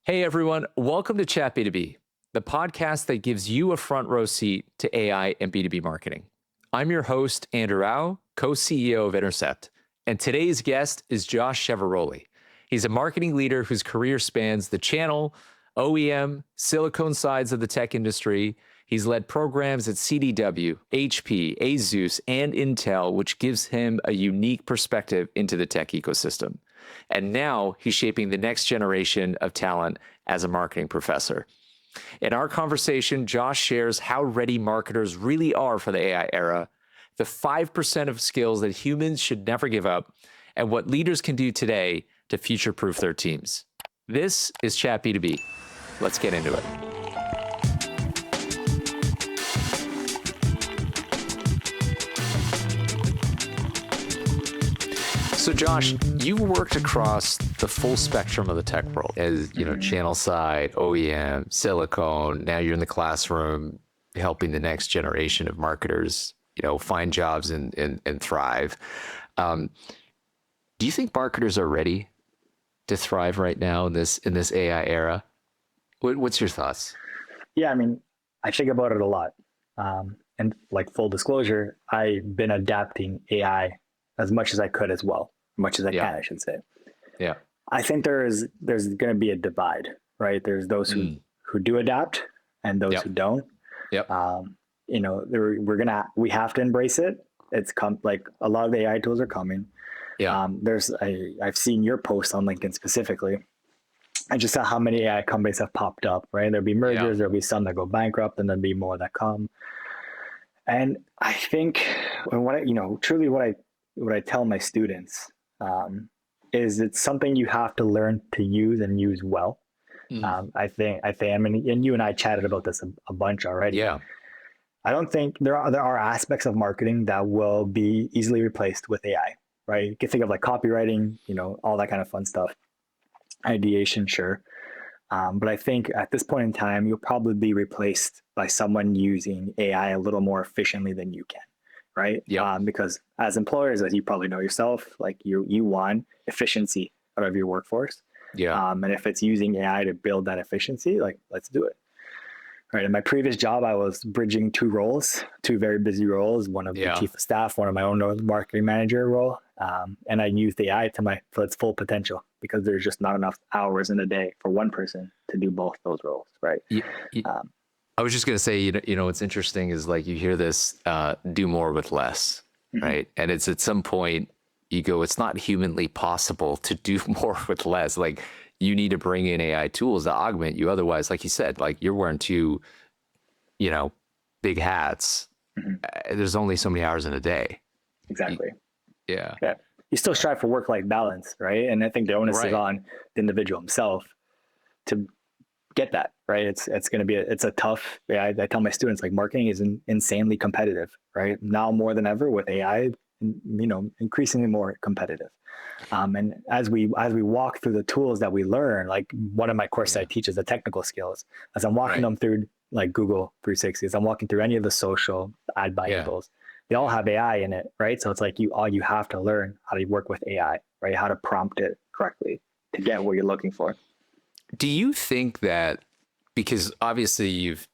Hey everyone, welcome to Chat B2B, the podcast that gives you a front row seat to AI and B2B marketing. I'm your host, Andrew Rao, co-CEO of Intercept, and today's guest is Josh Chiavaroli. He's a marketing leader whose career spans the channel, OEM, silicone sides of the tech industry. He's led programs at CDW, HP, Asus, and Intel, which gives him a unique perspective into the tech ecosystem. And now he's shaping the next generation of talent as a marketing professor. In our conversation, Josh shares how ready marketers really are for the AI era, the 5% of skills that humans should never give up, and what leaders can do today to future-proof their teams. This is Chat B2B. Let's get into it. So Josh, you've worked across the full spectrum of the tech world as, channel side, OEM, silicone. Now you're in the classroom helping the next generation of marketers, find jobs and thrive. Do you think marketers are ready to thrive right now in this AI era? What's your thoughts? Yeah, I think about it a lot. And like full disclosure, I've been adapting AI as much as I could as well. Much as I can, I should say. Yeah. I think there's going to be a divide, right? There's those who do adapt and those who don't. Yep. We have to embrace it. It's like a lot of the AI tools are coming. Yeah. I've seen your post on LinkedIn specifically. I just saw how many AI companies have popped up, right? There'll be mergers, there'll be some that go bankrupt, and there'll be more that come. And I think what I tell my students is it's something you have to learn to use and use well. I think, and you and I chatted about this a bunch already. Yeah. I don't think there are aspects of marketing that will be easily replaced with AI, right? You can think of like copywriting, all that kind of fun stuff. Ideation, sure. But I think at this point in time, you'll probably be replaced by someone using AI a little more efficiently than you can. Right. Yeah. Because as employers, as you probably know yourself, like you want efficiency out of your workforce. Yeah. And if it's using AI to build that efficiency, like let's do it. Right. In my previous job, I was bridging two very busy roles, one of the chief of staff, one of my own marketing manager role. And I used AI to its full potential because there's just not enough hours in a day for one person to do both those roles. Right. I was just going to say, what's interesting is like you hear this, do more with less, right? And it's at some point you go, it's not humanly possible to do more with less. Like you need to bring in AI tools to augment you. Otherwise, like you said, like you're wearing two, big hats. There's only so many hours in a day. Exactly. Yeah. You still strive for work-life balance, right? And I think the onus is on the individual himself to get that, right? It's going to be it's a tough. I tell my students like marketing is insanely competitive, right? Now more than ever with AI, increasingly more competitive. And as we walk through the tools that we learn, like one of my courses I teach is the technical skills. As I'm walking them through like Google 360, as I'm walking through any of the social ad buyable, they all have AI in it, right? So it's like you have to learn how to work with AI, right? How to prompt it correctly to get what you're looking for. Do you think that, because obviously you've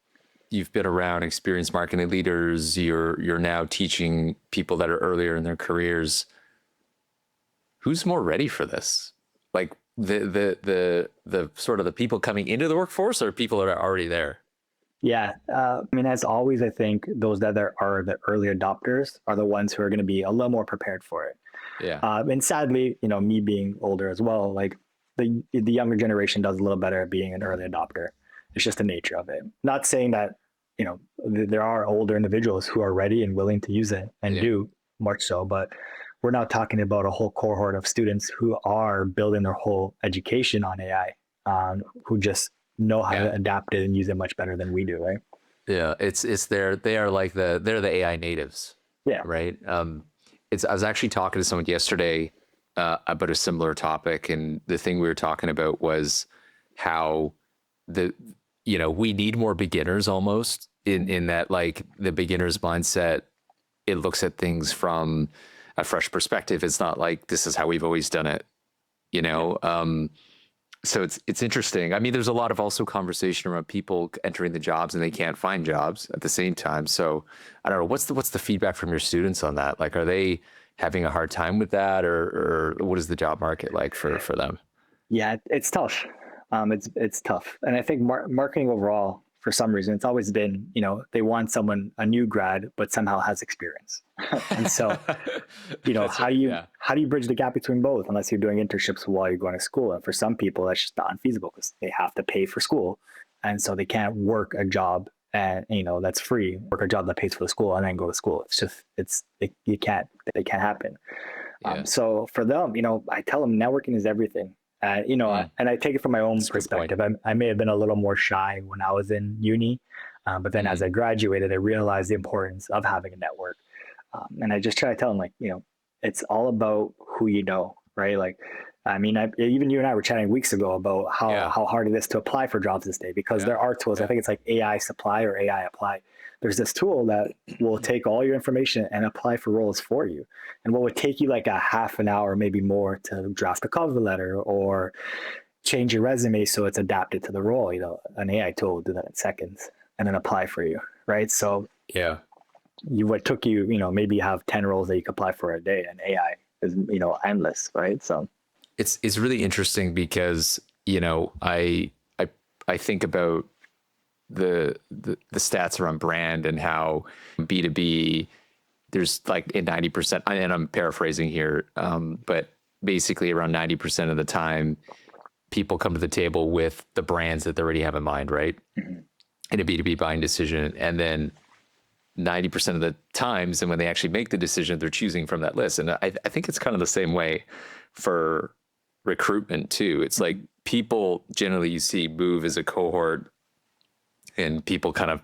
been around experienced marketing leaders, you're now teaching people that are earlier in their careers, who's more ready for this? Like the sort of the people coming into the workforce or people that are already there? Yeah. As always, I think those that are the early adopters are the ones who are going to be a little more prepared for it. Yeah. And sadly, me being older as well, like the younger generation does a little better at being an early adopter. It's just the nature of it. Not saying that, there are older individuals who are ready and willing to use it and do much so, but we're not talking about a whole cohort of students who are building their whole education on AI, who just know how to adapt it and use it much better than we do, right? Yeah, they're the AI natives. Yeah. Right. I was actually talking to someone yesterday about a similar topic, and the thing we were talking about was how we need more beginners almost in that, like the beginner's mindset, it looks at things from a fresh perspective. It's not like this is how we've always done it, So it's interesting. I mean, there's a lot of also conversation around people entering the jobs and they can't find jobs at the same time. So I don't know, what's the feedback from your students on that? Like, are they having a hard time with that, or what is the job market like for them? Yeah, it's tough. It's tough, and I think marketing overall, for some reason, it's always been, they want someone, a new grad, but somehow has experience. And so, That's right. Yeah. how do you bridge the gap between both unless you're doing internships while you're going to school? And for some people, that's just not unfeasible because they have to pay for school, and so they can't work a job and that's free, work a job that pays for the school and then go to school. It's just it can't happen. Yeah. So for them, I tell them networking is everything. And I take it from my own perspective. I may have been a little more shy when I was in uni, but then as I graduated, I realized the importance of having a network. And I just try to tell them, like, it's all about who you know, right? Like, I mean, even you and I were chatting weeks ago about how hard it is to apply for jobs this day, because there are tools. I think it's like AI Supply or AI Apply. There's this tool that will take all your information and apply for roles for you. And what would take you like a half an hour, maybe more, to draft a cover letter or change your resume so it's adapted to the role, an AI tool will do that in seconds and then apply for you, right? So Yeah. what took you, maybe you have 10 roles that you could apply for a day, and AI is, endless, right? So It's really interesting because, I think about the stats around brand and how B2B, there's like in 90%, and I'm paraphrasing here, but basically around 90% of the time, people come to the table with the brands that they already have in mind, right? In a B2B buying decision. And then 90% of the times, and when they actually make the decision, they're choosing from that list. And I think it's kind of the same way for recruitment too. It's like people generally, you see, move as a cohort, and people kind of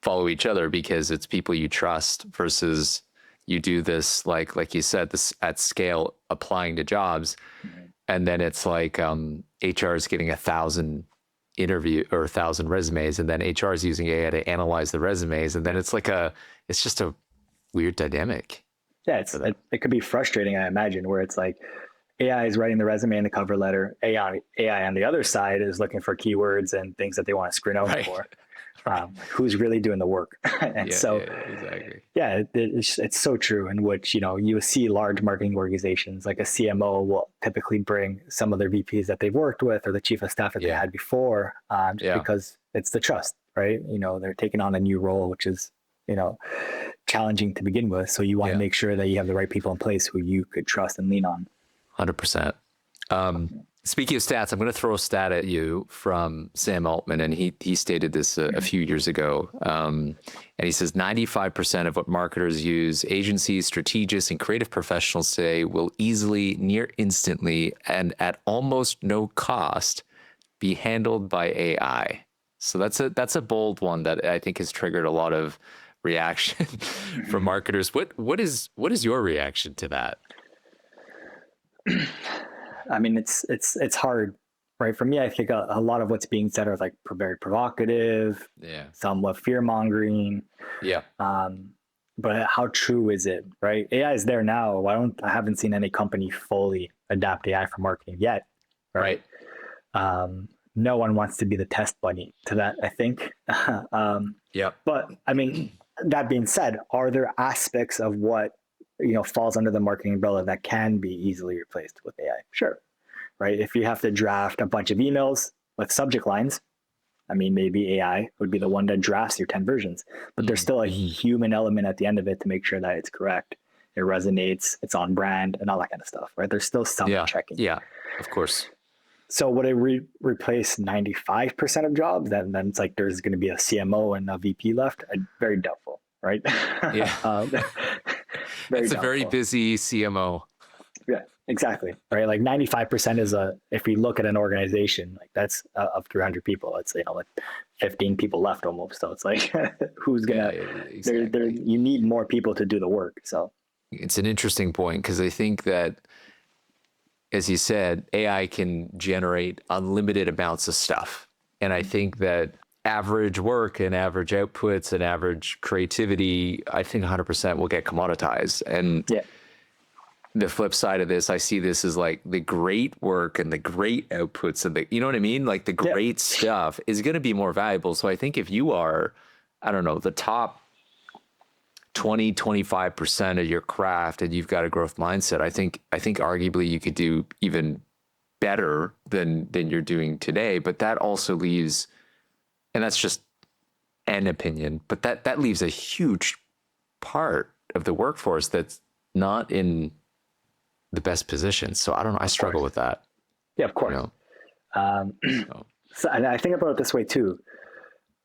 follow each other because it's people you trust, versus you do this, like you said, this at scale, applying to jobs. And then it's like HR is getting 1,000 interview or 1,000 resumes, and then HR is using AI to analyze the resumes. And then it's just a weird dynamic. Yeah, it could be frustrating, I imagine, where it's like AI is writing the resume and the cover letter. AI on the other side is looking for keywords and things that they want to screen out for. Who's really doing the work? And exactly. Yeah, it's so true. In which you see large marketing organizations like a CMO will typically bring some of their VPs that they've worked with, or the chief of staff that they had before, because it's the trust, right? They're taking on a new role, which is challenging to begin with. So you want to make sure that you have the right people in place who you could trust and lean on. 100%. Speaking of stats, I'm going to throw a stat at you from Sam Altman, and he stated this a few years ago. And he says 95% of what marketers use, agencies, strategists, and creative professionals say will easily, near instantly, and at almost no cost be handled by AI. So that's a bold one that I think has triggered a lot of reaction from marketers. What is your reaction to that? I mean, it's hard, right? For me, I think a lot of what's being said are like very provocative, somewhat fear mongering. Yeah. But how true is it, right? AI is there now. I haven't seen any company fully adapt AI for marketing yet, right? No one wants to be the test bunny to that, I think. But I mean, that being said, are there aspects of what falls under the marketing umbrella that can be easily replaced with AI? Sure. Right. If you have to draft a bunch of emails with subject lines, I mean, maybe AI would be the one that drafts your 10 versions, but there's still a human element at the end of it to make sure that it's correct, it resonates, it's on brand, and all that kind of stuff, right? There's still some checking. Yeah, of course. So would it replace 95% of jobs? Then it's like there's going to be a CMO and a VP left. Very doubtful, right? Yeah. It's a very busy CMO. Yeah, exactly. Right. Like 95% is if we look at an organization, like that's of 300 people, it's, like 15 people left almost. So it's like, who's going to, you need more people to do the work. So it's an interesting point, because I think that, as you said, AI can generate unlimited amounts of stuff. And I think that average work and average outputs and average creativity, I think 100% will get commoditized. And the flip side of this, I see this as like the great work and the great outputs and the, you know what I mean? Like the great stuff is going to be more valuable. So I think if you are, I don't know, the top 20, 25% of your craft and you've got a growth mindset, I think arguably you could do even better than you're doing today. But that also leaves, and that's just an opinion, but that leaves a huge part of the workforce that's not in the best position. So I don't know. I struggle with that. Yeah, of course. So, and I think about it this way too.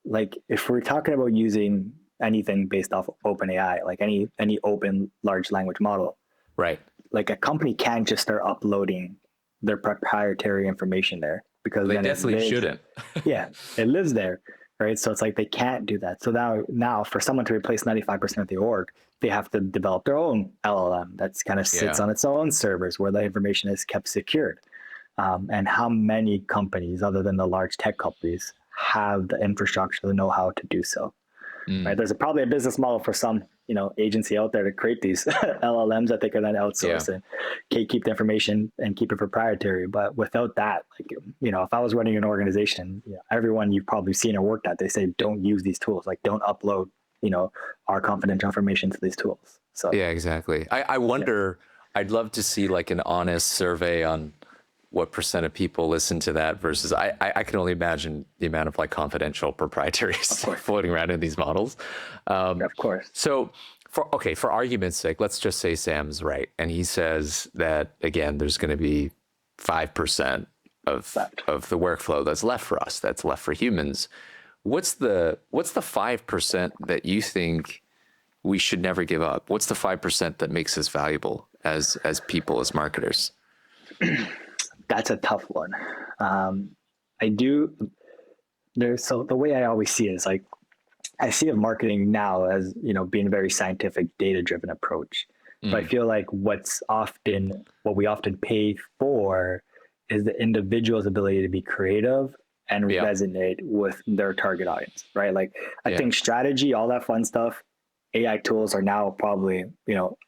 Like if we're talking about using anything based off OpenAI, like any open large language model, right? Like a company can't just start uploading their proprietary information there, because they definitely shouldn't. Yeah, it lives there, right? So it's like they can't do that. So now for someone to replace 95% of the org, they have to develop their own LLM that's kind of sits on its own servers where the information is kept secured. And how many companies, other than the large tech companies, have the infrastructure, the know-how to do so? Right? There's probably a business model for some, agency out there to create these LLMs that they could then outsource and keep the information and keep it proprietary. But without that, like, if I was running an organization, everyone you've probably seen or worked at, they say, don't use these tools. Like, don't upload, our confidential information to these tools. So yeah, exactly. I wonder, I'd love to see like an honest survey on what % of people listen to that versus I can only imagine the amount of like confidential proprietary stuff floating around in these models. Of course. So for argument's sake, let's just say Sam's right. And he says that, again, there's going to be 5% of the workflow that's left for us, that's left for humans. What's the 5% that you think we should never give up? What's the 5% that makes us valuable as people, as marketers? That's a tough one. So the way I always see it is like, I see of marketing now as, being a very scientific, data-driven approach. But I feel like what we often pay for is the individual's ability to be creative and resonate with their target audience, right? Like I think strategy, all that fun stuff, AI tools are now probably,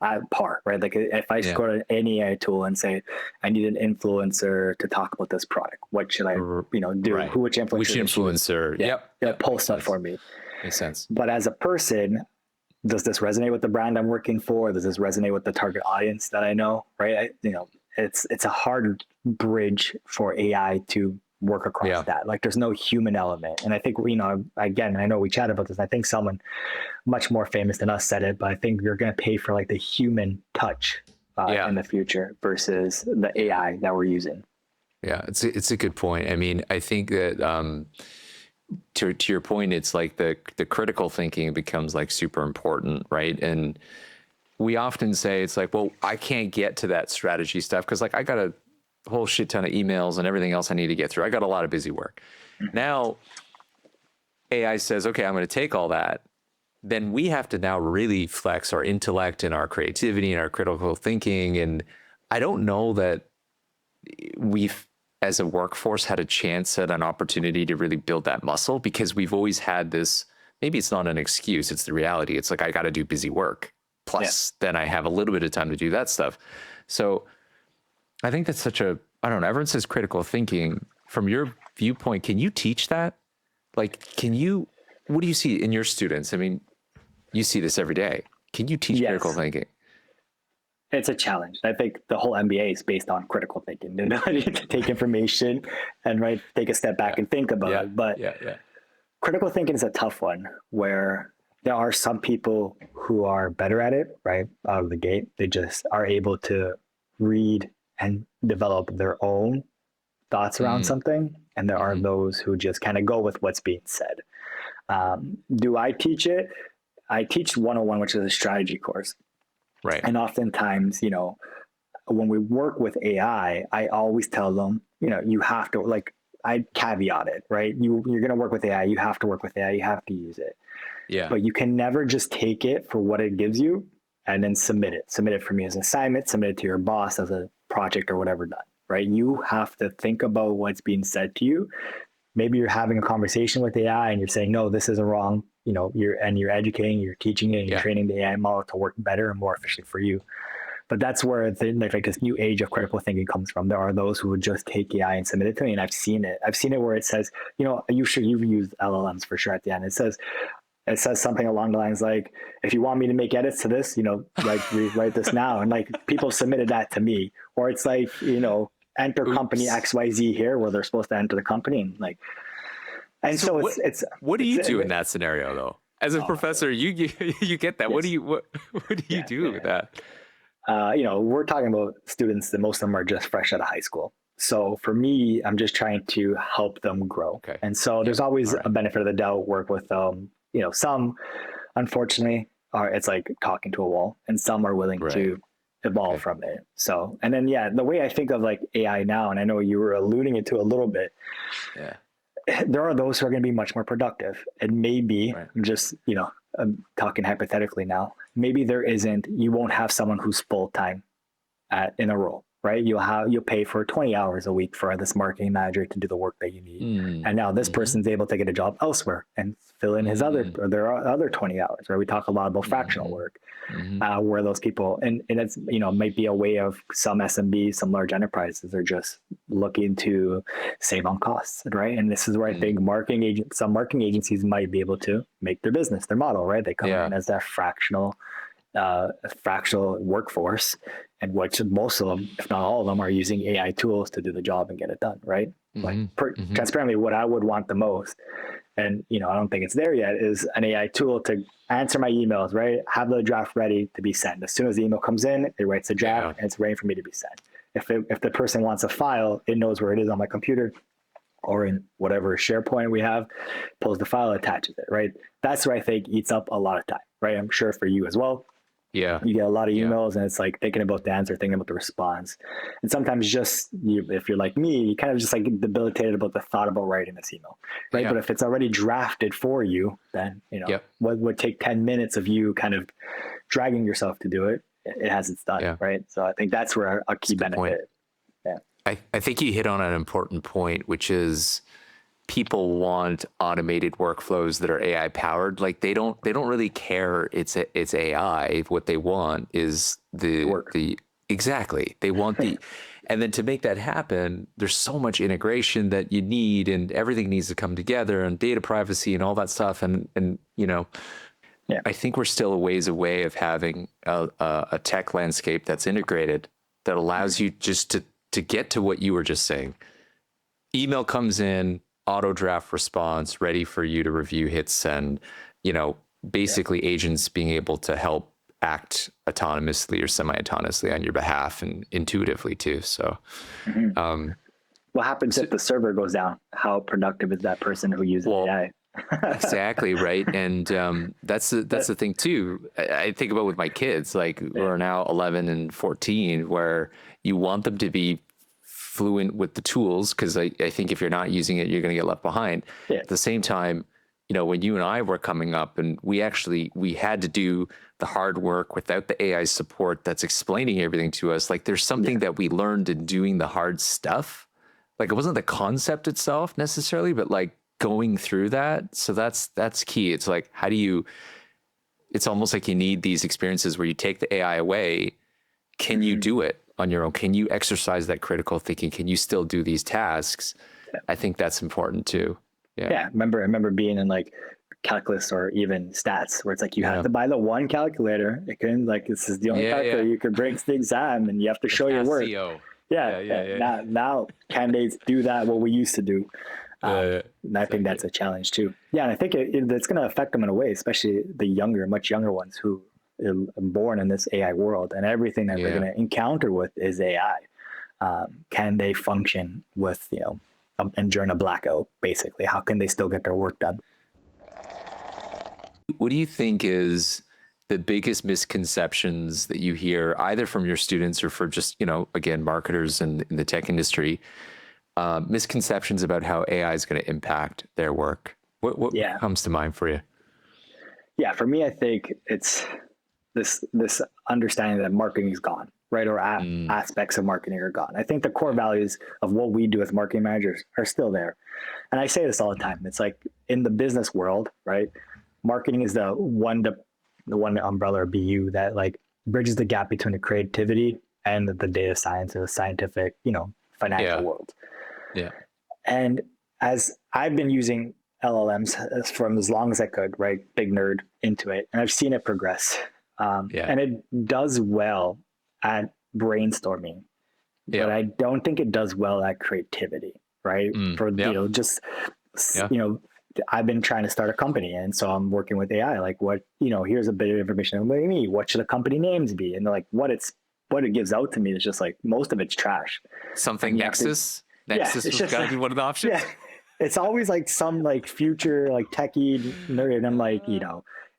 at par, right? Like if I go to any AI tool and say, I need an influencer to talk about this product, what should I, do? Right. Which influencer? Post that for me. Makes sense. But as a person, does this resonate with the brand I'm working for? Does this resonate with the target audience that I know, right? It's a hard bridge for AI to work across that. Like there's no human element. And I think, again, I know we chatted about this. I think someone much more famous than us said it, but I think you're going to pay for like the human touch in the future versus the AI that we're using. Yeah, it's a good point. I mean, I think that to your point, it's like the critical thinking becomes like super important, right? And we often say it's like, well, I can't get to that strategy stuff because like I got a whole shit ton of emails and everything else I need to get through. I got a lot of busy work. Now AI says, okay, I'm going to take all that. Then we have to now really flex our intellect and our creativity and our critical thinking. And I don't know that we've, as a workforce, had a chance at an opportunity to really build that muscle because we've always had this, maybe it's not an excuse, it's the reality. It's like, I got to do busy work. Plus, then I have a little bit of time to do that stuff. So I think that's such a, I don't know, everyone says critical thinking. From your viewpoint, can you teach that? Like, what do you see in your students? I mean, you see this every day. Can you teach critical thinking? It's a challenge. I think the whole MBA is based on critical thinking, the ability to take information and take a step back and think about it. But critical thinking is a tough one where there are some people who are better at it, right, out of the gate. They just are able to read and develop their own thoughts around something. And there are those who just kind of go with what's being said. Do I teach it? I teach 101, which is a strategy course. Right. And oftentimes, when we work with AI, I always tell them, you have to, I caveat it, right? You're going to work with AI. You have to work with AI. You have to use it. Yeah. But you can never just take it for what it gives you and then submit it. Submit it for me as an assignment, submit it to your boss as a project or whatever done, right? You have to think about what's being said to you. Maybe you're having a conversation with AI and you're saying, no, this isn't wrong. You're educating, you're teaching it, and you're training the AI model to work better and more efficiently for you. But that's where like this new age of critical thinking comes from. There are those who would just take AI and submit it to me, and I've seen it. I've seen it where it says, you've used LLMs for sure at the end. It says something along the lines like, if you want me to make edits to this, like rewrite this now. And like people submitted that to me. Or it's like, enter company XYZ here, where they're supposed to enter the company. And so what do you do in that scenario though? As a professor, you get that. Yes. What do you do with that? We're talking about students that most of them are just fresh out of high school. So for me, I'm just trying to help them grow. Okay. And so there's always a benefit of the doubt. Work with some, unfortunately, it's like talking to a wall, and some are willing to evolve from it. So, and then the way I think of like AI now, and I know you were alluding it to a little bit. Yeah. There are those who are going to be much more productive, and maybe I'm just I'm talking hypothetically now. Maybe you won't have someone who's full time in a role, right? You'll pay for 20 hours a week for this marketing manager to do the work that you need, and now this person's able to get a job elsewhere and fill in their other 20 hours. Right? We talk a lot about fractional work, where those people and it's might be a way of some SMBs, some large enterprises are just looking to save on costs, right? And this is where I think some marketing agencies might be able to make their business, their model, right? They come in as that fractional workforce, and which most of them, if not all of them, are using AI tools to do the job and get it done, right? Transparently, what I would want the most, and I don't think it's there yet, is an AI tool to answer my emails, right? Have the draft ready to be sent. As soon as the email comes in, it writes a draft and it's ready for me to be sent. If the person wants a file, it knows where it is on my computer or in whatever SharePoint we have, pulls the file, attaches it, right? That's where I think eats up a lot of time, right? I'm sure for you as well. Yeah. You get a lot of emails and it's like thinking about the answer, thinking about the response. And sometimes if you're like me, you kind of just like debilitated about the thought about writing this email, right? But if it's already drafted for you, then, what would take 10 minutes of you kind of dragging yourself to do it, it hasn't done, right? So I think that's where a key benefit. Point. Yeah. I think you hit on an important point, which is people want automated workflows that are AI powered. Like they don't really care it's AI. What they want is the exactly. They want and then to make that happen, there's so much integration that you need, and everything needs to come together, and data privacy and all that stuff. And I think we're still a ways away of having a tech landscape that's integrated, that allows you just to get to what you were just saying. Email comes in, auto draft response, ready for you to review, hit send, basically agents being able to help act autonomously or semi-autonomously on your behalf, and intuitively too. So what happens if the server goes down? How productive is that person who uses AI? Exactly, right. And that's the thing too. I think about with my kids, like who are now 11 and 14, where you want them to be fluent with the tools, because I think if you're not using it, you're going to get left behind. At the same time, when you and I were coming up, and we had to do the hard work without the AI support that's explaining everything to us. Like there's something that we learned in doing the hard stuff. Like it wasn't the concept itself necessarily, but like going through that. So that's key. It's like, it's almost like you need these experiences where you take the AI away. Can you do it on your own? Can you exercise that critical thinking? Can you still do these tasks? I think that's important too. Yeah. I remember being in like calculus or even stats where it's like you have to buy the one calculator. It couldn't, like, this is the only calculator you could bring to the exam, and you have to show your work. Now candidates do that what we used to do. And I think that's a challenge too. Yeah, and I think it's going to affect them in a way, especially the much younger ones who are born in this AI world, and everything that they're going to encounter with is AI. Can they function with, and during a blackout, basically? How can they still get their work done? What do you think is the biggest misconceptions that you hear, either from your students or for just, again, marketers in the tech industry, misconceptions about how AI is going to impact their work? What comes to mind for you? Yeah, for me, I think it's this understanding that marketing is gone, right? Or aspects of marketing are gone. I think the core values of what we do as marketing managers are still there. And I say this all the time. It's like in the business world, right? Marketing is the one umbrella or BU that like bridges the gap between the creativity and the data science or the scientific, financial world. Yeah. And as I've been using LLMs from as long as I could, right? Big nerd into it. And I've seen it progress. And it does well at brainstorming, but I don't think it does well at creativity, right? I've been trying to start a company, and so I'm working with AI. Like, here's a bit of information about me. What should the company names be? And they're like, what it gives out to me is just like most of it's trash. Something Nexus. Nexus was gotta be one of the options. Yeah. It's always like some like future like techie nerd, and I'm like,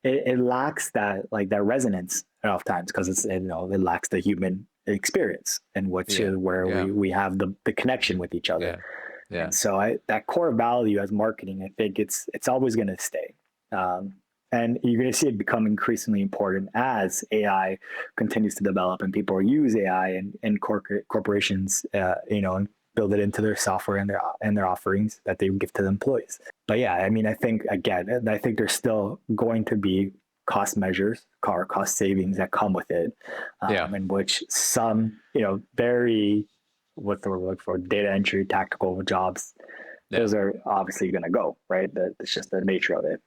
it lacks that resonance enough times because it's it lacks the human experience, and we have the connection with each other. Yeah. And so that core value as marketing, I think it's always going to stay. And you're going to see it become increasingly important as AI continues to develop and people use AI and corporations, and build it into their software and their offerings that they give to the employees. But yeah, I mean, I think there's still going to be cost measures, cost savings that come with it, in which some, very, what's the word we're looking for, data entry, tactical jobs, those are obviously going to go, right? It's just the nature of it.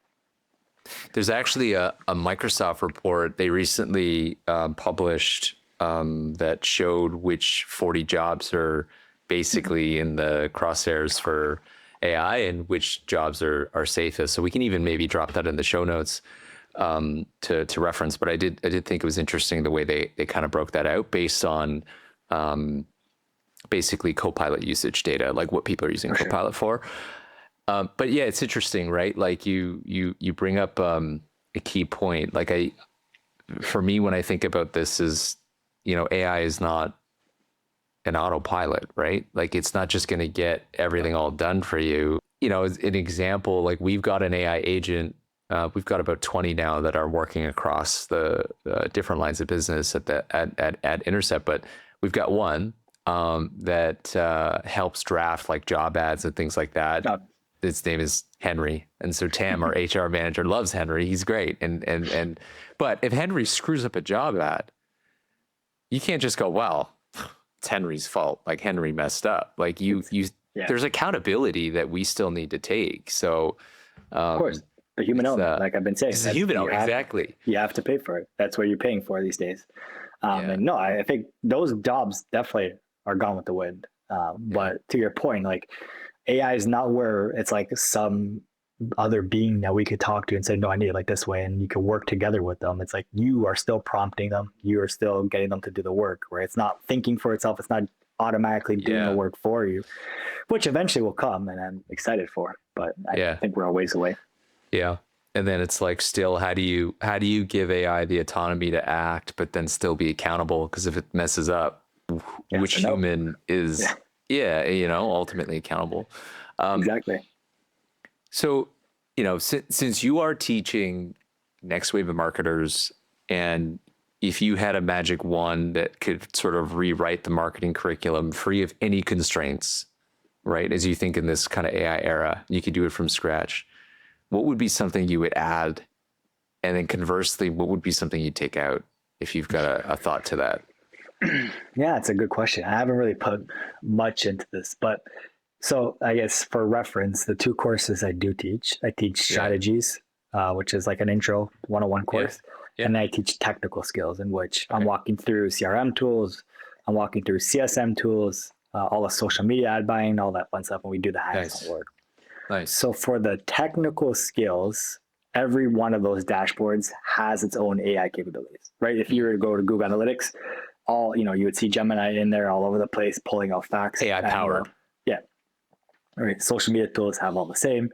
There's actually a Microsoft report they recently published that showed which 40 jobs are basically in the crosshairs for AI and which jobs are safest. So we can even maybe drop that in the show notes to reference. But I did think it was interesting the way they kind of broke that out based on basically Copilot usage data, like what people are using Copilot for. But yeah, it's interesting, right? Like you bring up a key point. Like for me, when I think about this is, AI is not an autopilot, right? Like it's not just going to get everything all done for you. As an example, like we've got an AI agent. We've got about 20 now that are working across the different lines of business at Intercept, but we've got one that helps draft like job ads and things like that. His name is Henry, and so Tam, our HR manager, loves Henry. He's great, and but if Henry screws up a job ad, you can't just go, well, it's Henry's fault. Like Henry messed up. Like there's accountability that we still need to take. So, of course, the human element, like I've been saying, it's the human element, exactly. You have to pay for it. That's what you're paying for these days. And no, I think those jobs definitely are gone with the wind. But to your point, like AI is not where it's like some other being that we could talk to and say, no, I need it like this way. And you can work together with them. It's like you are still prompting them. You are still getting them to do the work, where it's not thinking for itself. It's not automatically doing the work for you, which eventually will come, and I'm excited for it. But I think we're a ways away. Yeah. And then it's like, still, how do you give AI the autonomy to act, but then still be accountable? Because if it messes up, which human is, ultimately accountable? Exactly. So, since you are teaching next wave of marketers, and if you had a magic wand that could sort of rewrite the marketing curriculum free of any constraints, right? As you think in this kind of AI era, you could do it from scratch. What would be something you would add? And then conversely, what would be something you'd take out if you've got a thought to that? Yeah, it's a good question. I haven't really put much into this, but so I guess for reference, the two courses I teach strategies, which is like an intro 101 course. Yeah. And I teach technical skills, in which I'm walking through CRM tools. I'm walking through CSM tools, all the social media ad buying, all that fun stuff. And we do the hands-on work. Nice. So for the technical skills, every one of those dashboards has its own AI capabilities, right? If you were to go to Google Analytics, you would see Gemini in there all over the place, pulling out facts. AI powered. All right. Social media tools have all the same.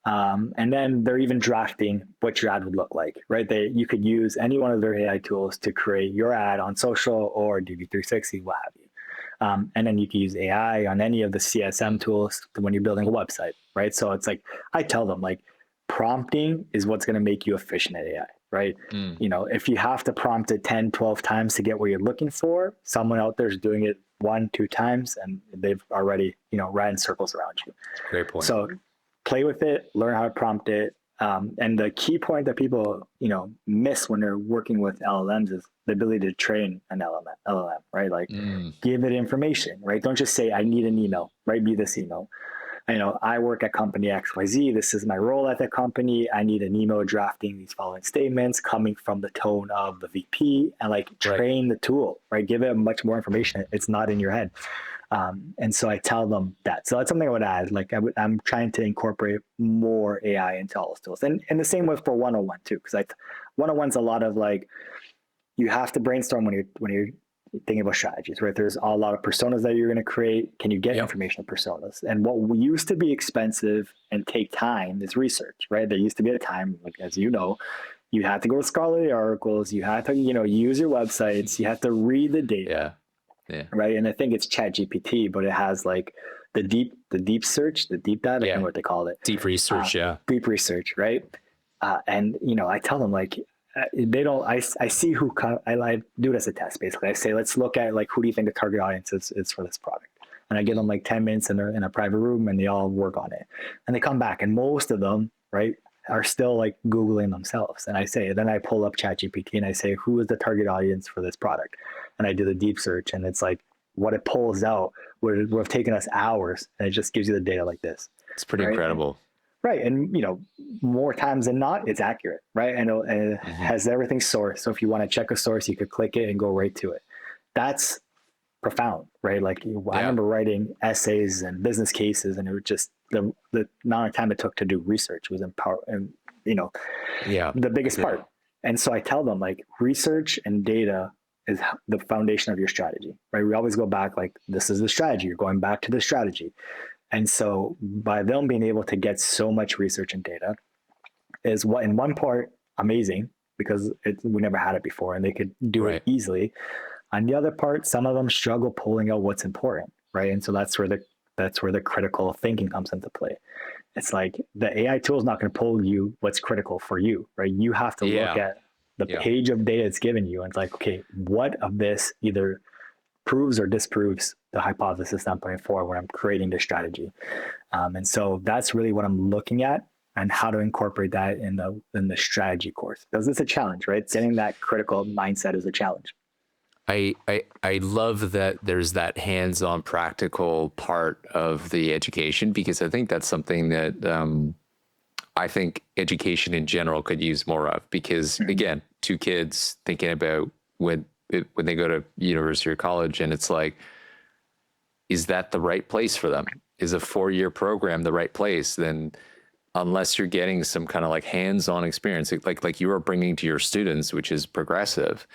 And then they're even drafting what your ad would look like, right? You could use any one of their AI tools to create your ad on social or DV360, what have you. And then you can use AI on any of the CSM tools when you're building a website, right? So it's like, I tell them, like, prompting is what's going to make you efficient at AI, right? If you have to prompt it 10, 12 times to get what you're looking for, someone out there is doing it 1, 2 times, and they've already, ran circles around you. Great point. So play with it, learn how to prompt it, And the key point that people, miss when they're working with LLMs is the ability to train an LLM, right? Like give it information, right? Don't just say, I need an email, write me this email. I work at company XYZ. This is my role at the company. I need an email drafting these following statements coming from the tone of the VP, and like train the tool, right? Give it much more information. It's not in your head. And so I tell them that. So that's something I would add. Like I'm trying to incorporate more AI into all those tools. And the same with for 101 too, because like 101's a lot of like, you have to brainstorm when you're thinking about strategies, right? There's a lot of personas that you're going to create. Can you get information of personas? And what used to be expensive and take time is research, right? There used to be a time, like, as you know, you had to go to scholarly articles, you had to, use your websites, you have to read the data, right? And I think it's ChatGPT, but it has like the deep search, the deep dive, I don't know what they call it. Deep research, Deep research, right? And, I tell them like, they don't, I see I do it as a test, basically. I say, let's look at like, who do you think the target audience is for this product? And I give them like 10 minutes in a private room and they all work on it. And they come back and most of them, right, are still like Googling themselves. And then I pull up ChatGPT and I say, who is the target audience for this product? And I do the deep search and it's like what it pulls out would have taken us hours. And it just gives you the data like this. It's pretty incredible. Right. And, more times than not, it's accurate, right? And it has everything sourced. So if you want to check a source, you could click it and go right to it. That's profound, right? Like I remember writing essays and business cases, and it was just the amount of time it took to do research was the biggest part. And so I tell them like research and data is the foundation of your strategy, right? We always go back like, this is the strategy. You're going back to the strategy. And so by them being able to get so much research and data is what in one part amazing because we never had it before and they could do it easily. On the other part, some of them struggle pulling out what's important, right? And so that's where the critical thinking comes into play. It's like the AI tool is not going to pull you what's critical for you, right? You have to look at the page of data it's given you and it's like, okay, what of this either proves or disproves the hypothesis I'm putting forward when I'm creating the strategy. And so that's really what I'm looking at and how to incorporate that in the strategy course. Because it's a challenge, right? Setting that critical mindset is a challenge. I love that there's that hands-on practical part of the education because I think that's something that I think education in general could use more of because again, two kids thinking about when they go to university or college and it's like, is that the right place for them? Is a 4-year program the right place? Then unless you're getting some kind of like hands-on experience, like you are bringing to your students, which is progressive,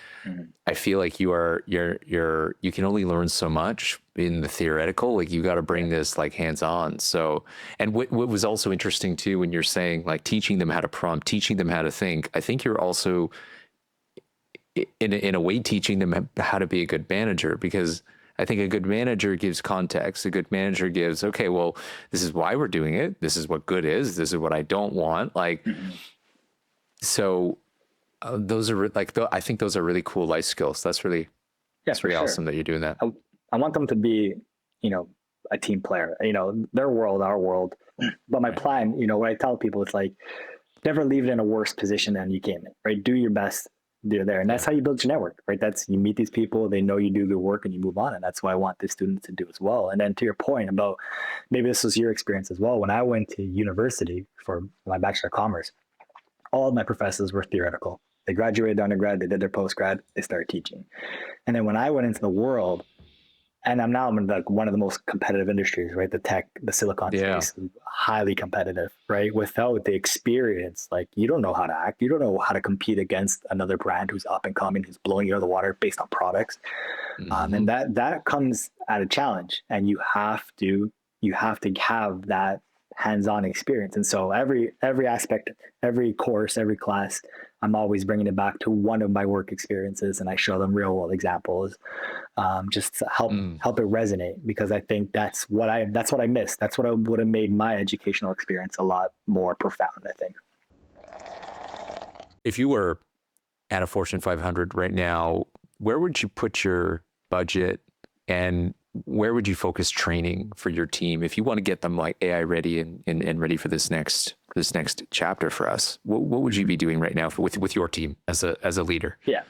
I feel like you can only learn so much in the theoretical, like you got to bring this like hands-on. So, and what was also interesting too, when you're saying like teaching them how to prompt, teaching them how to think, I think you're also in a way teaching them how to be a good manager because I think a good manager gives context. A good manager gives, okay, well, this is why we're doing it. This is what good is. This is what I don't want. Like, so those are like, I think those are really cool life skills. That's really awesome that you're doing that. I want them to be, a team player, their world, our world. But my plan, what I tell people, it's like, never leave it in a worse position than you came in, right? Do your best. They're there. And that's how you build your network, right? You meet these people, they know you do good work and you move on. And that's what I want the students to do as well. And then to your point about maybe this was your experience as well. When I went to university for my Bachelor of Commerce, all of my professors were theoretical. They graduated undergrad, they did their postgrad, they started teaching. And then when I went into the world, and I'm now in like one of the most competitive industries, right? The tech, the silicon space, highly competitive, right? Without the experience, like you don't know how to act. You don't know how to compete against another brand who's up and coming, who's blowing you out of the water based on products. And that comes at a challenge, and you have to have that hands-on experience. And so every aspect, every course, every class, I'm always bringing it back to one of my work experiences, and I show them real world examples, just to help it resonate, because I think that's what I missed. That's what would have made my educational experience a lot more profound, I think. If you were at a Fortune 500 right now, where would you put your budget and where would you focus training for your team if you want to get them like AI ready and ready for this next this next chapter for us, what would you be doing right now with your team as a leader? Yeah.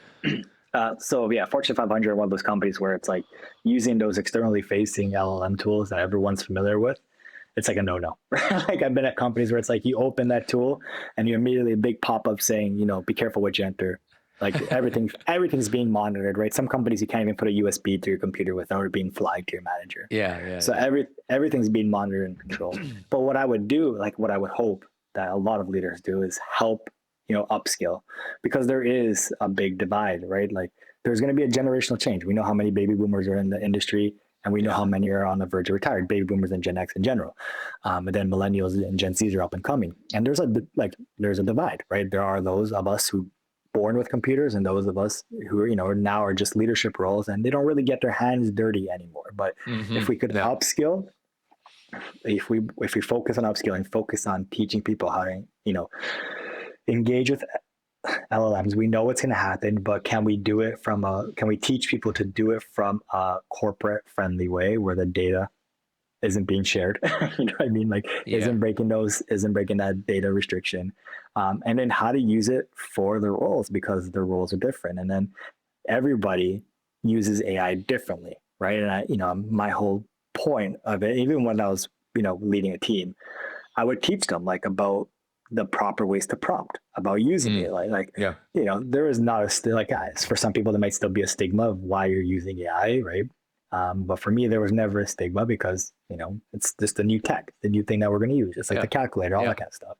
So yeah, Fortune 500, one of those companies where it's like using those externally facing LLM tools that everyone's familiar with. It's like a no-no. Like I've been at companies where it's like you open that tool and you immediately a big pop-up saying, be careful what you enter. Like everything's being monitored, right? Some companies you can't even put a USB to your computer without it being flagged to your manager. Yeah. So everything's being monitored and controlled. But what I would do, like what I would hope that a lot of leaders do, is help upskill, because there is a big divide, right? Like there's going to be a generational change. We know how many baby boomers are in the industry, and we know how many are on the verge of retired, baby boomers and Gen X in general. And then millennials and Gen Zs are up and coming. And there's a divide, right? There are those of us who born with computers and those of us who are, now are just leadership roles and they don't really get their hands dirty anymore. But if we could upskill, if we focus on upskilling, focus on teaching people how to, engage with LLMs, we know what's going to happen, but can we teach people to do it from a corporate friendly way where the data isn't being shared? You know what I mean? Like isn't breaking that data restriction. And then how to use it for their roles, because their roles are different. And then everybody uses AI differently. Right. And my whole point of it, even when I was, leading a team, I would teach them about the proper ways to prompt, about using it. There is not for some people, there might still be a stigma of why you're using AI, right? But for me, there was never a stigma because, it's just a new tech, the new thing that we're going to use, just like the calculator, all that kind of stuff.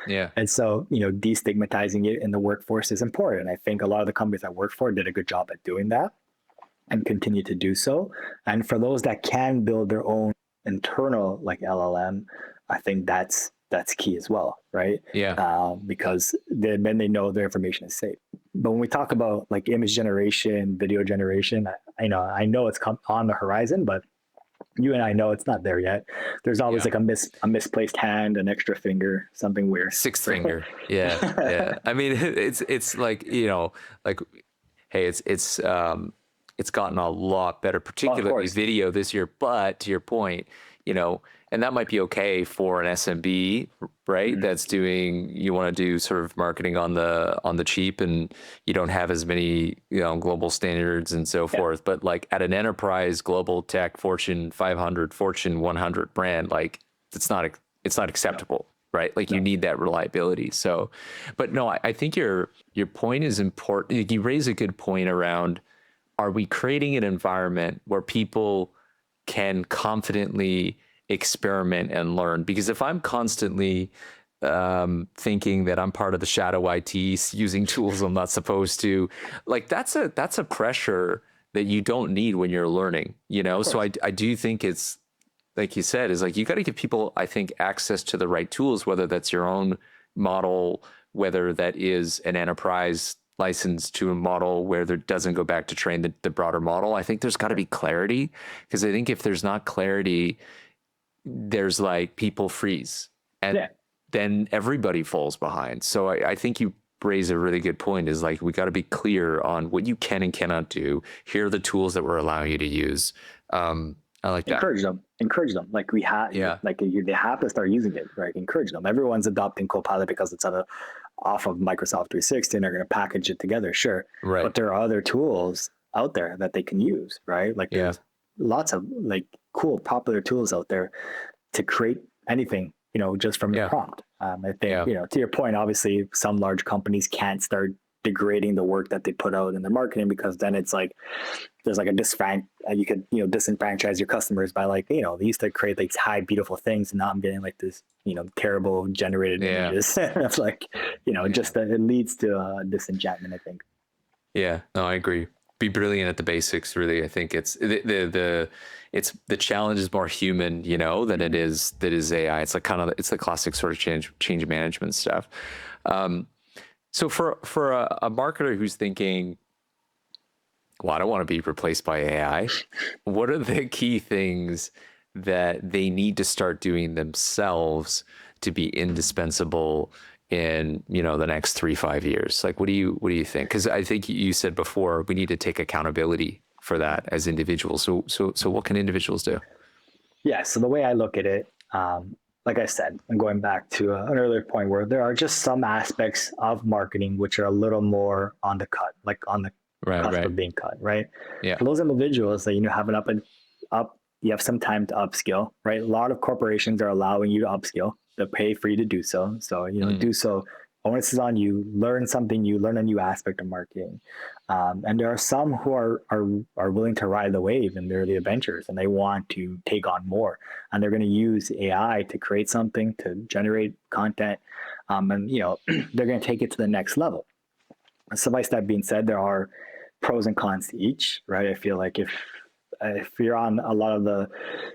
Yeah. And so, destigmatizing it in the workforce is important. I think a lot of the companies I work for did a good job at doing that and continue to do so. And for those that can build their own internal LLM, I think that's key as well, right? Yeah. Because then they know their information is safe. But when we talk about image generation, video generation, I know it's on the horizon, but you and I know it's not there yet. There's always a misplaced hand, an extra finger, something weird. Sixth finger. Yeah. I mean, it's like, hey, it's gotten a lot better, particularly video this year. But to your point, and that might be okay for an SMB, right? Mm-hmm. That's you want to do sort of marketing on the cheap, and you don't have as many, global standards and so forth. But at an enterprise, global tech, Fortune 500, Fortune 100 brand, it's not acceptable, right? You need that reliability. So, but no, I think your point is important. You raise a good point around, are we creating an environment where people can confidently experiment and learn? Because if I'm constantly thinking that I'm part of the shadow IT, using tools I'm not supposed to, that's a pressure that you don't need when you're learning, So I do think it's, like you said, is you got to give people, I think, access to the right tools, whether that's your own model, whether that is an enterprise license to a model where there doesn't go back to train the broader model. I think there's got to be clarity, because I think if there's not clarity, there's people freeze, and then everybody falls behind. So I think you raise a really good point, is we got to be clear on what you can and cannot do. Here are the tools that we're allowing you to use. I like that. Encourage them. They have to start using it, right? Encourage them. Everyone's adopting Copilot because it's off of Microsoft 360 and they're going to package it together. Sure. Right. But there are other tools out there that they can use, right? There's lots of cool, popular tools out there to create anything, just from your prompt. I think, to your point, obviously some large companies can't start degrading the work that they put out in their marketing, because then it's there's you could disenfranchise your customers by they used to create these high beautiful things, and now I'm getting this terrible generated images. It's just that it leads to disenchantment, I think. Yeah, no, I agree. Be brilliant at the basics. Really, I think it's the challenge is more human, than it is AI. It's it's the classic sort of change management stuff. So for a marketer who's thinking, well, I don't want to be replaced by AI, what are the key things that they need to start doing themselves to be indispensable in, the next 3-5 years? What do you think? Because I think you said before, we need to take accountability for that as individuals. So what can individuals do? Yeah. So the way I look at it, like I said, and going back to an earlier point where there are just some aspects of marketing which are a little more on the cut, like on the cusp of being cut, right? Yeah. For those individuals that, have an you have some time to upskill, right? A lot of corporations are allowing you to upskill. They'll pay for you to do so. So, do so. Onus is on you. Learn something new. Learn a new aspect of marketing. And there are some who are willing to ride the wave, and they're the adventurers, and they want to take on more. And they're going to use AI to create something, to generate content, and they're going to take it to the next level. Suffice that being said, there are pros and cons to each, right? I feel like if you're on a lot of the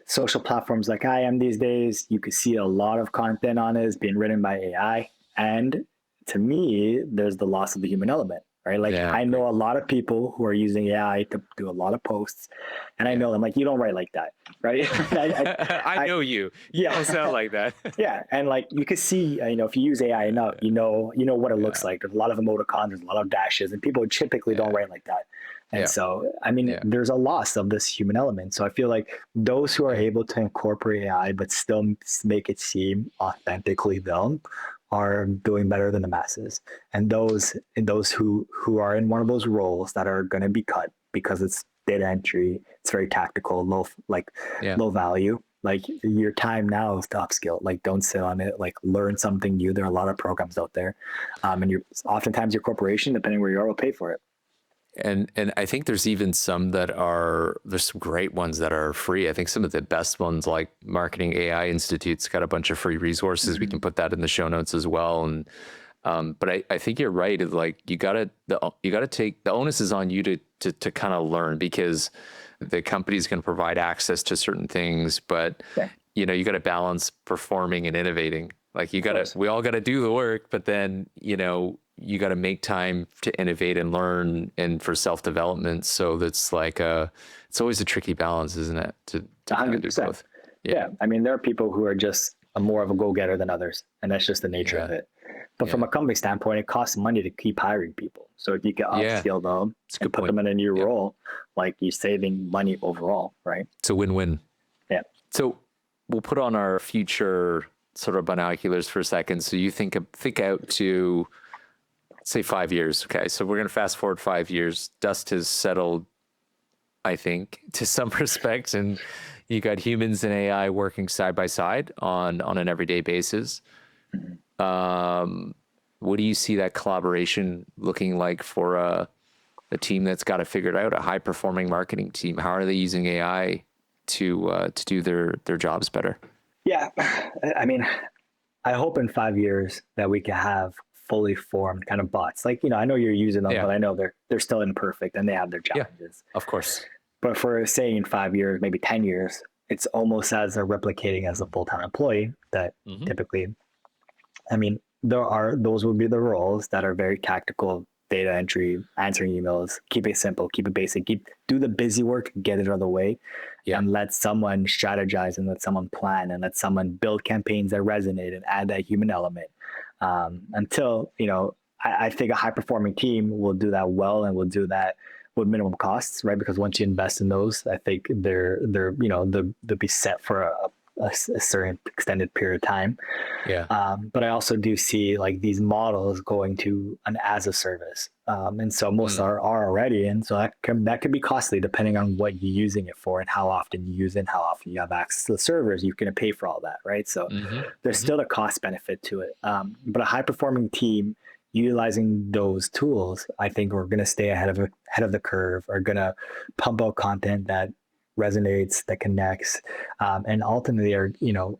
social platforms like I am these days, you can see a lot of content on it is being written by AI. And to me, there's the loss of the human element, right? Like I know a lot of people who are using AI to do a lot of posts, and I know them like, you don't write like that, right? I know you. You don't sound like that. Yeah, and like you can see, if you use AI enough, you know what it looks like. There's a lot of emoticons, there's a lot of dashes, and people typically don't write like that. And so, there's a loss of this human element. So I feel like those who are able to incorporate AI but still make it seem authentically them are doing better than the masses. And those who are in one of those roles that are going to be cut because it's data entry, it's very tactical, low value. Like your time now is to upskill. Like don't sit on it. Like learn something new. There are a lot of programs out there, and oftentimes your corporation, depending where you are, will pay for it. And I think there's even there's some great ones that are free. I think some of the best ones, like Marketing AI Institute's got a bunch of free resources. We can put that in the show notes as well. And but I think you're right. Like you gotta take the onus is on you to kind of learn, because the company's going to provide access to certain things, but you got to balance performing and innovating. Like we all got to do the work, but then you got to make time to innovate and learn and for self-development. So that's like it's always a tricky balance, isn't it? To 100%. Do both. Yeah. There are people who are just more of a go-getter than others, and that's just the nature of it. But from a company standpoint, it costs money to keep hiring people. So if you can upskill them and put them in a new role, like you're saving money overall, right? It's a win-win. Yeah. So we'll put on our future sort of binoculars for a second. So you think out to, say, 5 years. Okay. So we're going to fast forward 5 years. Dust has settled, I think, to some respect. And you got humans and AI working side by side on an everyday basis. What do you see that collaboration looking like for a team that's got it figured out, a high performing marketing team? How are they using AI to do their jobs better? Yeah. I hope in 5 years that we can have fully formed kind of bots. Like, I know you're using them, but I know they're still imperfect and they have their challenges. Yeah, of course. But for saying in 5 years, maybe 10 years, it's almost as a replicating as a full-time employee that typically, those would be the roles that are very tactical, data entry, answering emails, keep it simple, keep it basic, do the busy work, get it out of the way, and let someone strategize and let someone plan and let someone build campaigns that resonate and add that human element. Until, I think a high performing team will do that well and will do that with minimum costs, right? Because once you invest in those, I think they'll be set for a certain extended period of time. Yeah. But I also do see like these models going to an as a service. And so most are already. And so that could be costly depending on what you're using it for and how often you use it and how often you have access to the servers. You're going to pay for all that, right? So there's still a cost benefit to it. But a high performing team utilizing those tools, I think we're going to stay ahead of the curve, are going to pump out content that resonates, that connects, and ultimately are,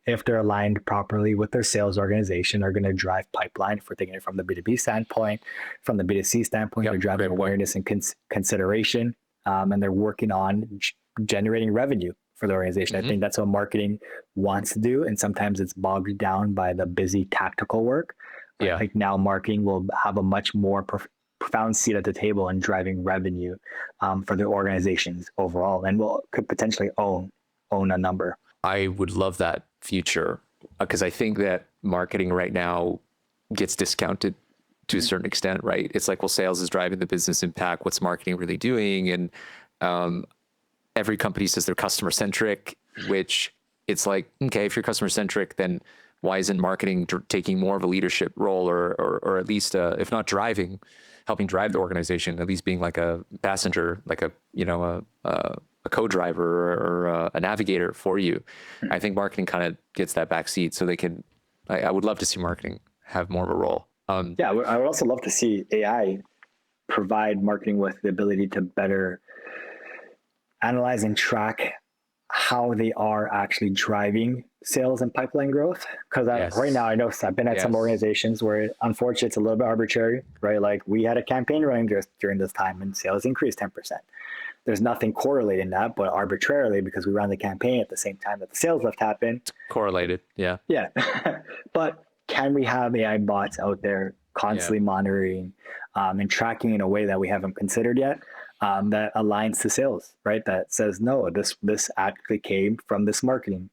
if they're aligned properly with their sales organization, are going to drive pipeline. If we're thinking it from the B2B standpoint, from the B2C standpoint, they're driving awareness and consideration, and they're working on generating revenue for the organization. I think that's what marketing wants to do. And sometimes it's bogged down by the busy tactical work. I think now marketing will have a much more profound seat at the table in driving revenue for the organizations overall, and could potentially own a number. I would love that future, because I think that marketing right now gets discounted to a certain extent, right? It's like, well, sales is driving the business impact. What's marketing really doing? And every company says they're customer centric, which it's like, okay, if you're customer centric, then why isn't marketing taking more of a leadership role, or at least, if not driving, helping drive the organization, at least being like a passenger, like a, you know, a co-driver or a navigator for you. I think marketing kind of gets that back seat, so they can, I would love to see marketing have more of a role. Yeah, I would also love to see AI provide marketing with the ability to better analyze and track how they are actually driving sales and pipeline growth. Because right now, I know I've been at some organizations where, unfortunately, it's a little bit arbitrary, right? Like we had a campaign running during this time and sales increased 10%. There's nothing correlating that, but arbitrarily, because we ran the campaign at the same time that the sales lift happened. It's correlated, yeah. Yeah. But can we have AI bots out there constantly monitoring and tracking in a way that we haven't considered yet, that aligns to sales, right? That says, no, this actually came from this marketing,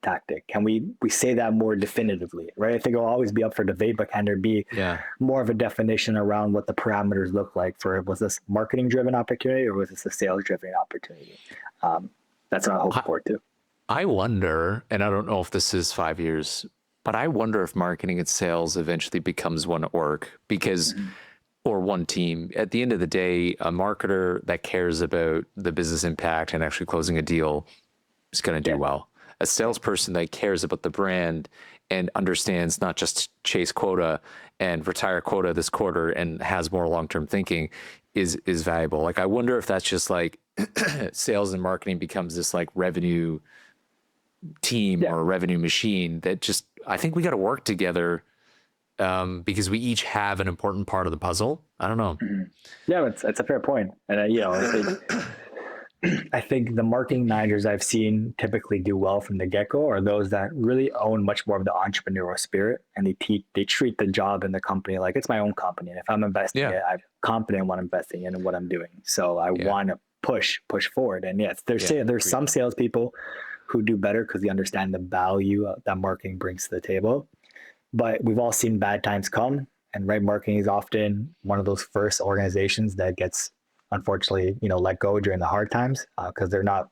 tactic. Can we say that more definitively, right? I think it'll always be up for debate, but can there be more of a definition around what the parameters look like for, was this marketing driven opportunity or was this a sales driven opportunity? That's what I hope for too. I wonder, and I don't know if this is 5 years, but I wonder if marketing and sales eventually becomes one org, because, or one team. At the end of the day, a marketer that cares about the business impact and actually closing a deal is going to do well. A salesperson that cares about the brand and understands not just chase quota and retire quota this quarter and has more long-term thinking is valuable. Like, I wonder if that's just like sales and marketing becomes this like revenue team or revenue machine that just, I think we got to work together, because we each have an important part of the puzzle. I don't know. Yeah, it's a fair point. And I think the marketing managers I've seen typically do well from the get-go are those that really own much more of the entrepreneurial spirit, and they treat the job in the company like it's my own company. And if I'm investing in it, I'm confident in what I'm investing in and what I'm doing. So I want to push forward. And yes, there's some salespeople who do better because they understand the value that marketing brings to the table. But we've all seen bad times come, and marketing is often one of those first organizations that gets, unfortunately, let go during the hard times, because they're not,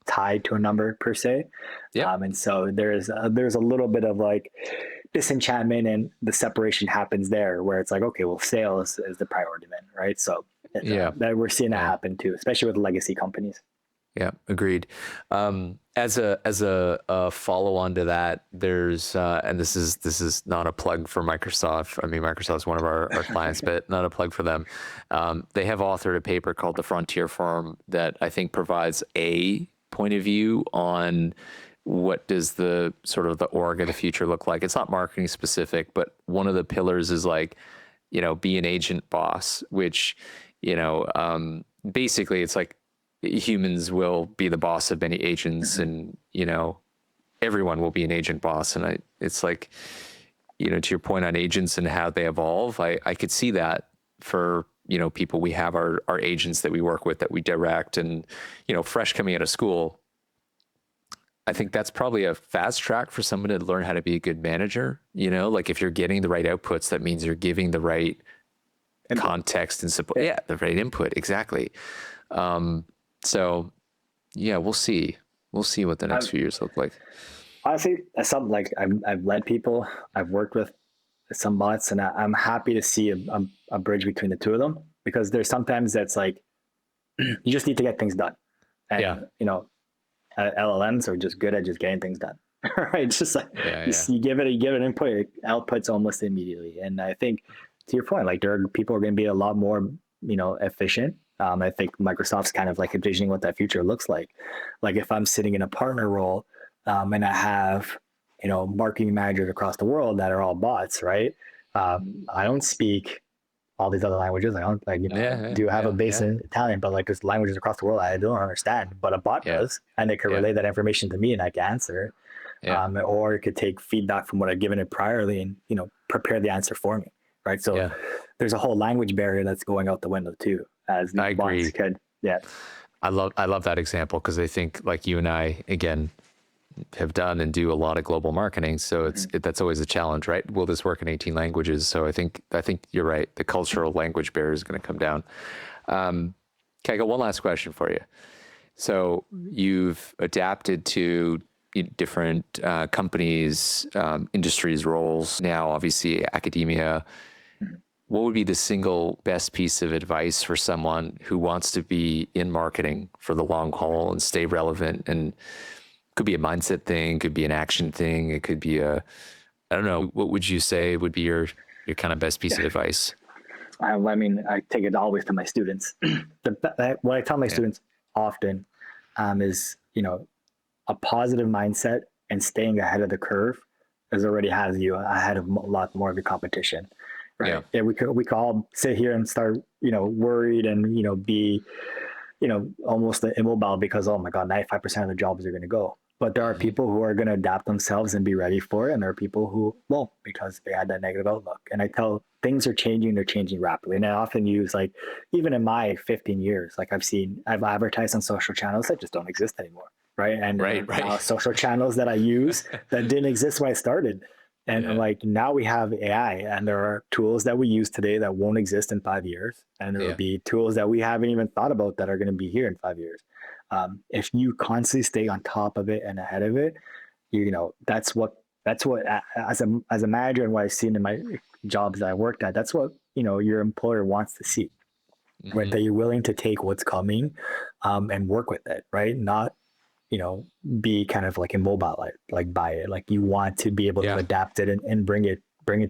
tied to a number per se. And so there's a little bit of like disenchantment, and the separation happens there where it's like, okay, well, sales is the priority then, right? So that we're seeing that happen too, especially with legacy companies. Yeah, agreed. As a follow on to that, there's and this is not a plug for Microsoft. I mean, Microsoft's one of our clients, but not a plug for them. They have authored a paper called the Frontier Forum that I think provides a point of view on what does the sort of the org of the future look like. It's not marketing specific, but one of the pillars is like, be an agent boss, which, basically it's like, humans will be the boss of many agents, and everyone will be an agent boss. And it's like, to your point on agents and how they evolve, I could see that for people. We have our agents that we work with, that we direct, and fresh coming out of school, I think that's probably a fast track for someone to learn how to be a good manager. Like if you're getting the right outputs, that means you're giving the right context and support. Yeah, the right input, exactly. So yeah, we'll see what the next few years look like. Honestly, I've led people, I've worked with some bots, and I'm happy to see a bridge between the two of them, because there's sometimes that's like, you just need to get things done. And, LLMs are just good at just getting things done. Right. It's just like, you give it input, it outputs almost immediately. And I think, to your point, like people are going to be a lot more, efficient. I think Microsoft's kind of like envisioning what that future looks like. Like if I'm sitting in a partner role, and I have, marketing managers across the world that are all bots, right? I don't speak all these other languages. I don't do have a base in Italian, but like there's languages across the world I don't understand, but a bot does, and it could relay that information to me and I can answer. Or it could take feedback from what I've given it priorly and, prepare the answer for me. Right. So there's a whole language barrier that's going out the window too. As I agree. I love that example, because I think like you and I, again, have done and do a lot of global marketing. So that's always a challenge, right? Will this work in 18 languages? So I think you're right. The cultural language barrier is going to come down. Okay, I got one last question for you. So you've adapted to, different companies, industries, roles. Now, obviously, academia. What would be the single best piece of advice for someone who wants to be in marketing for the long haul and stay relevant? And could be a mindset thing, could be an action thing, it could be I don't know. What would you say would be your kind of best piece of advice? I mean, I take it always to my students. What I tell my students often is, a positive mindset and staying ahead of the curve already has you ahead of a lot more of your competition. Right. Yeah. We could all sit here and start, worried and, be, almost immobile because, oh my God, 95% of the jobs are going to go. But there are people who are going to adapt themselves and be ready for it. And there are people who won't because they had that negative outlook. And I tell things are changing, they're changing rapidly. And I often use even in my 15 years, I've advertised on social channels that just don't exist anymore. Right. And now social channels that I use that didn't exist when I started. And now we have AI and there are tools that we use today that won't exist in 5 years. And there will be tools that we haven't even thought about that are going to be here in 5 years. If you constantly stay on top of it and ahead of it, that's what as a manager and what I've seen in my jobs that I worked at, that's what, your employer wants to see, right? That you're willing to take what's coming, and work with it, right? Not, be kind of immobile, by it. You want to be able to adapt it and bring it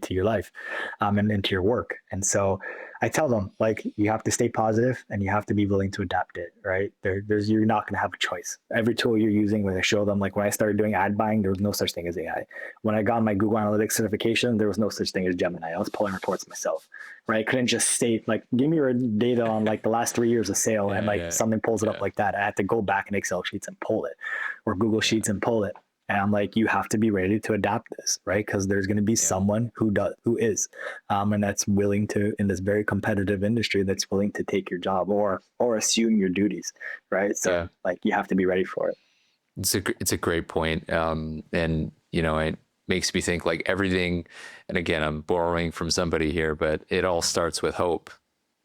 to your life, and into your work. And so I tell them, you have to stay positive and you have to be willing to adapt it, right? You're not going to have a choice. Every tool you're using, when I show them, when I started doing ad buying, there was no such thing as AI. When I got my Google Analytics certification, there was no such thing as Gemini. I was pulling reports myself, right? I couldn't just state, give me your data on the last 3 years of sale and something pulls it up like that. I had to go back in Excel sheets and pull it, or Google Sheets and pull it. And I'm you have to be ready to adapt this, right? Because there's going to be someone who is, and that's willing to, in this very competitive industry, that's willing to take your job or assume your duties, right? So you have to be ready for it. It's a great point. And it makes me think everything, and again, I'm borrowing from somebody here, but it all starts with hope.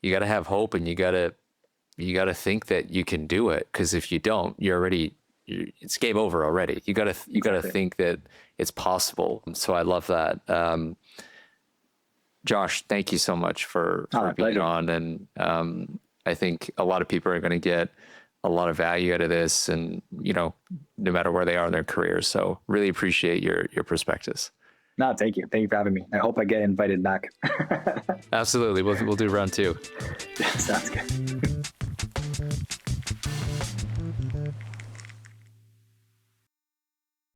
You got to have hope, and you got to think that you can do it. Because if you don't, it's game over already. You gotta think that it's possible. So I love that. Josh, thank you so much for being on. And I think a lot of people are going to get a lot of value out of this, and no matter where they are in their careers. So really appreciate your perspectives. No, thank you. Thank you for having me. I hope I get invited back. Absolutely. We'll do round 2. Sounds good.